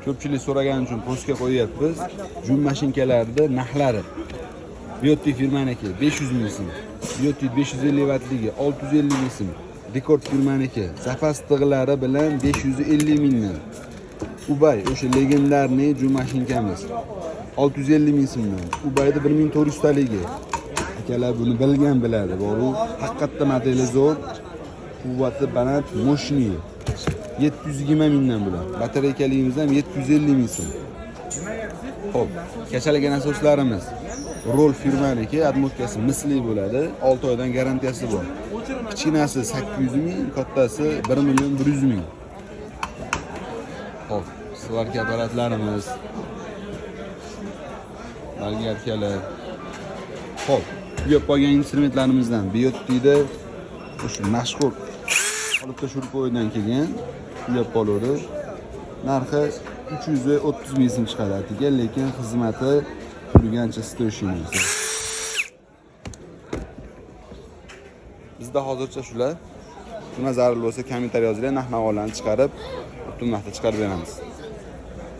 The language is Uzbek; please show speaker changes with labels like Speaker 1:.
Speaker 1: Ko'pchilik so'ragani uchun postga qo'yapmiz. Jum mashinkalarida narxlari. Biotti firmaniki 500 ming so'm, Biotti 550 vattligi 650 ming so'm, Rekord firmaniki zapas tig'lari bilan 550 mingdan. Ubay o'sha legendarniy jum mashinkamiz 650 ming so'mdan. Ubayda 1400 taligi. Akalar buni bilgan biladi. Bu haqiqatda modeli zo'r, quvvati baland, moshni. 720 mingdan bular. Batareykaligimiz ham 750 ming so'm. Xo'p, kachalagan asoslarimiz Roll firmaniki, admotkasi misli bo'ladi, 6 oydan garantiyasi bor. Kichkinasi 800 ming, kattasi 1 million 100 ming. Xo'p, svarka apparatlarimiz, balgarkalar. Xo'p, bu yerga qolgan instrumentlarimizdan Biottida o'sha mashhur olibta shurpoydan kelgan uyab qoladi. Narxi 330 ming so'm chiqadi, lekin xizmati turgancha stoyshimiz. Bizda hozircha shular. Buna zarur bo'lsa kommentariy yozinglar, narx-navolarni chiqarib, butun narxda chiqarib beramiz.